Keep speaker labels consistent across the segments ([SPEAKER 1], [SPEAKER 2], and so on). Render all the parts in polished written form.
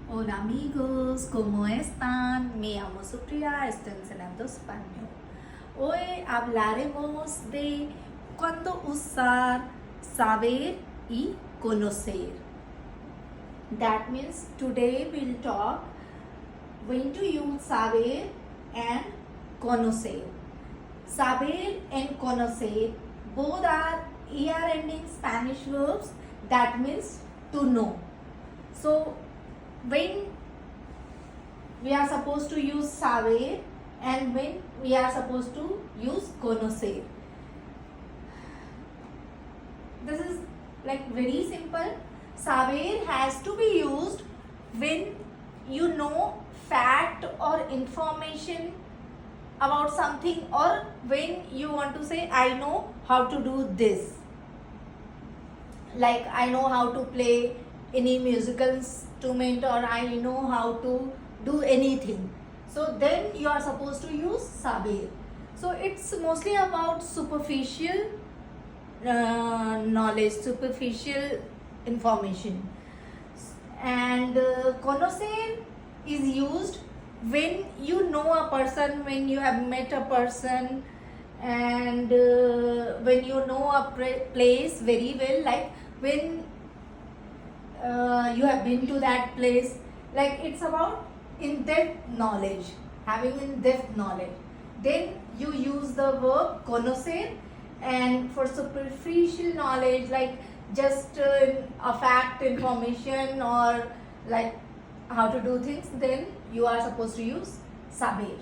[SPEAKER 1] Hola amigos, ¿cómo están? Me llamo Supriya, estoy enseñando español. Hoy hablaremos de cuándo usar saber y conocer. That means today we'll talk when to use saber and conocer. Saber and conocer both are ER ending Spanish verbs, that means to know. So when we are supposed to use saber and when we are supposed to use conocer. This is like very simple. Saber has to be used when you know fact or information about something, or when you want to say I know how to do this, like I know how to play any musical instrument, or I know how to do anything. So then you are supposed to use saber. So it's mostly about superficial knowledge, superficial information. And conocer is used when you know a person, when you have met a person, and when you know a place very well, like when you have been to that place. Like it's about in-depth knowledge, having in-depth knowledge. Then you use the verb conocer. And for superficial knowledge, like just a fact information, or like how to do things, then you are supposed to use saber.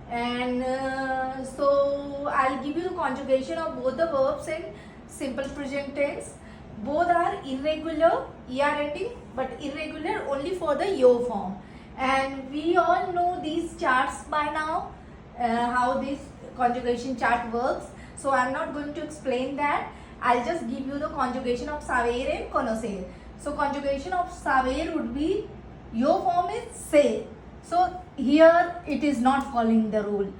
[SPEAKER 1] And so I'll give you the conjugation of both the verbs in simple present tense. Both are irregular, er ending, but irregular only for the yo form. And we all know these charts by now, how this conjugation chart works. So I'm not going to explain that. I'll just give you the conjugation of saber and conocer. So conjugation of saber would be, yo form is say. So here it is not following the rule.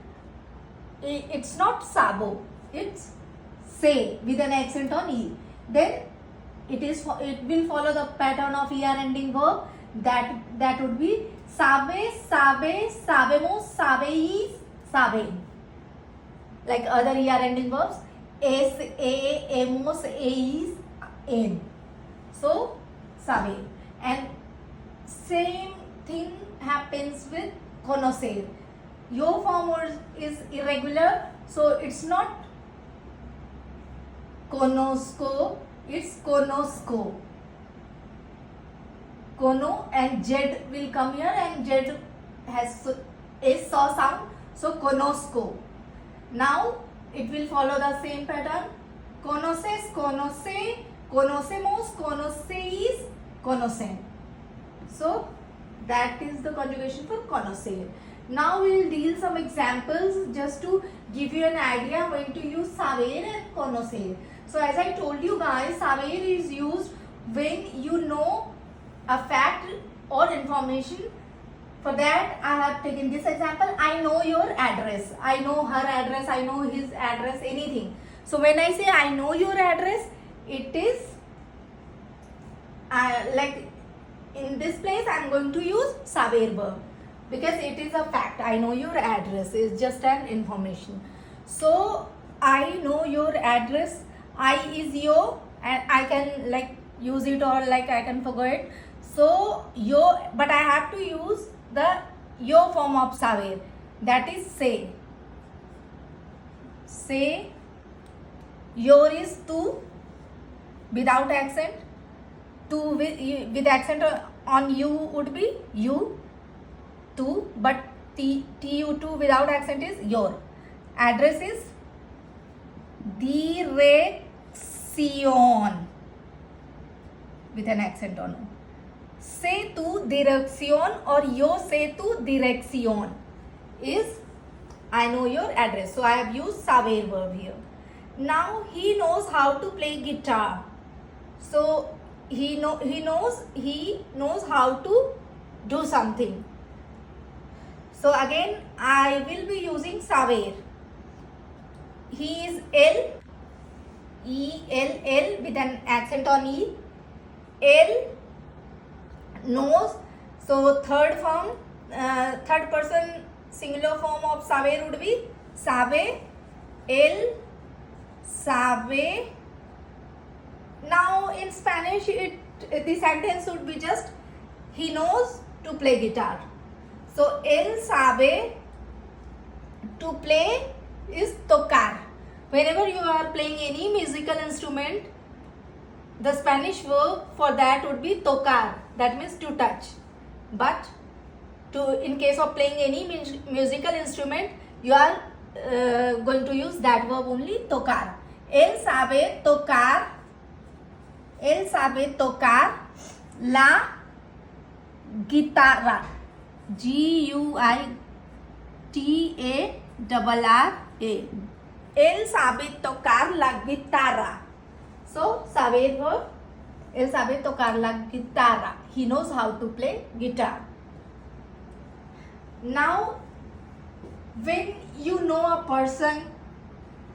[SPEAKER 1] It's not sabo, it's say with an accent on e. Then it will follow the pattern of er ending verb. That would be sabe, sabe, sabemos, sabeis, saben. Like other er ending verbs, es, emos, eis, en. So sabe. And same thing happens with conocer. Yo form is irregular, so it's not conozco, it's conosco. Cono and z will come here, and z has a saw sound, so conosco. Now it will follow the same pattern. Conoces, conoce, conocemos, conoceis, conocen. So that is the conjugation for conocer. Now we will deal some examples just to give you an idea when to use saber and conocer. So as I told you guys, saber is used when you know a fact or information. For that I have taken this example. I know your address, I know her address, I know his address, anything. So when I say I know your address, it is like in this place I am going to use saber verb, because it is a fact. I know your address is just an information. So I know your address, I is yo, and I can like use it, or like I can forget. So yo, but I have to use the yo form of saber, that is say. Say. Your is tu without accent. Tu with accent on you would be you, tu, but tu without accent is your. Address is dirección with an accent on o. Say tu dirección, or yo say tu dirección is I know your address. So I have used saber verb here. Now he knows how to play guitar. So he knows how to do something. So again I will be using saber. He is L with an accent on E. L knows. So third person singular form of saber would be sabe, él sabe. Now in Spanish the sentence would be just he knows to play guitar. So él sabe to play is tocar. Whenever you are playing any musical instrument, the Spanish verb for that would be tocar, that means to touch. But in case of playing any musical instrument, you are going to use that verb only, tocar. Él sabe tocar la guitarra. Guitarra. Él sabe tocar la guitarra. So, saber verb, él sabe tocar la guitarra. He knows how to play guitar. Now, when you know a person,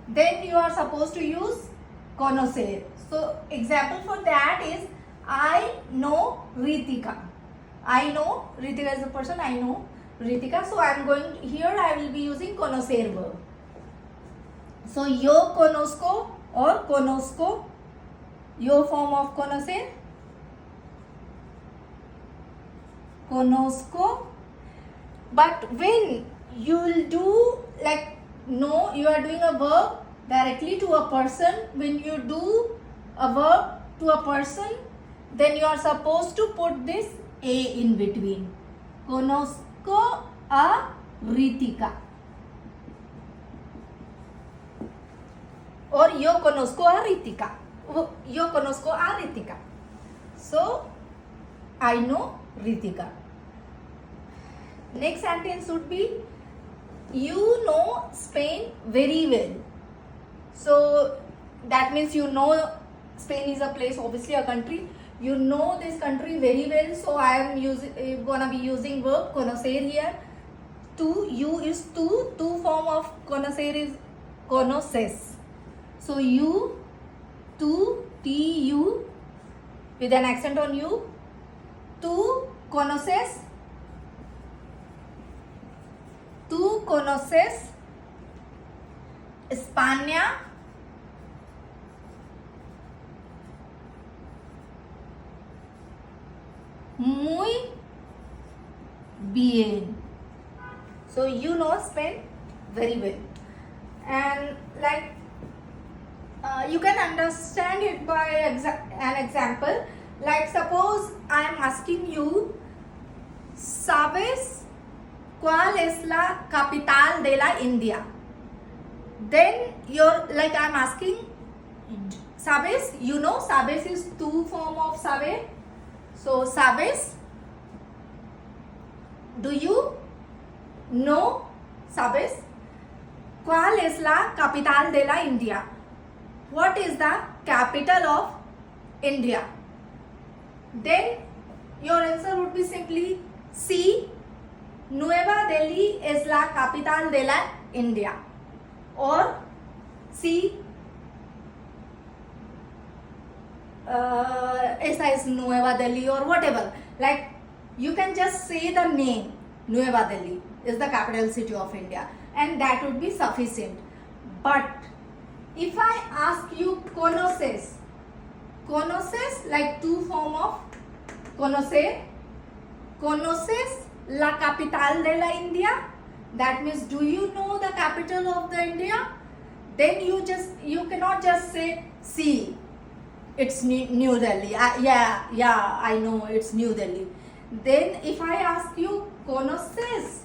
[SPEAKER 1] then you are supposed to use conocer. So, example for that is, I know Ritika. I know Ritika is a person, I know Ritika. So, I am going here, I will be using conocer verb. So, yo conozco or conozco, your form of conocer, conozco. But when you will do like no, you are doing a verb directly to a person. When you do a verb to a person, then you are supposed to put this a in between. Conozco a Ritika. Or yo conozco a Ritika. Yo conozco a Ritika. So, I know Ritika. Next sentence would be, you know Spain very well. So, that means you know Spain is a place, obviously a country. You know this country very well. So, I am gonna be using verb conocer here. To, you is to form of conocer is conoces. So, you, tu, tu, with an accent on you. Tú conoces España muy bien. So you know Spain very well, and like you can understand it by an example. Like suppose I am asking you, ¿sabes cuál es la capital de la India? Then you're like, I'm asking, ¿sabes? You know, ¿sabes is tu form of saber. So, ¿sabes? Do you know? ¿Sabes? ¿Cuál es la capital de la India? What is the capital of India? Then your answer would be simply C. Nueva Delhi es la capital de la India. Or C. Esa es Nueva Delhi or whatever. Like you can just say the name. Nueva Delhi is the capital city of India, and that would be sufficient. But if I ask you conoces like two form of conocer, conoces la capital de la India, that means do you know the capital of the India? Then you cannot just say see, it's New Delhi. Yeah, I know it's New Delhi. Then if I ask you conoces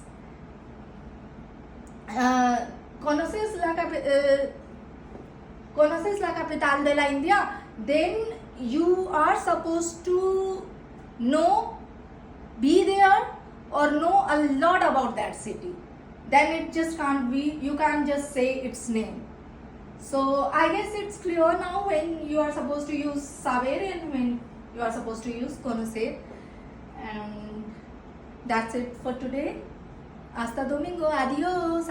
[SPEAKER 1] la capital de la India, then you are supposed to know, be there, or know a lot about that city. Then it just can't be, you can't just say its name. So I guess it's clear now when you are supposed to use saber and when you are supposed to use conocer. And that's it for today. Hasta domingo. Adios.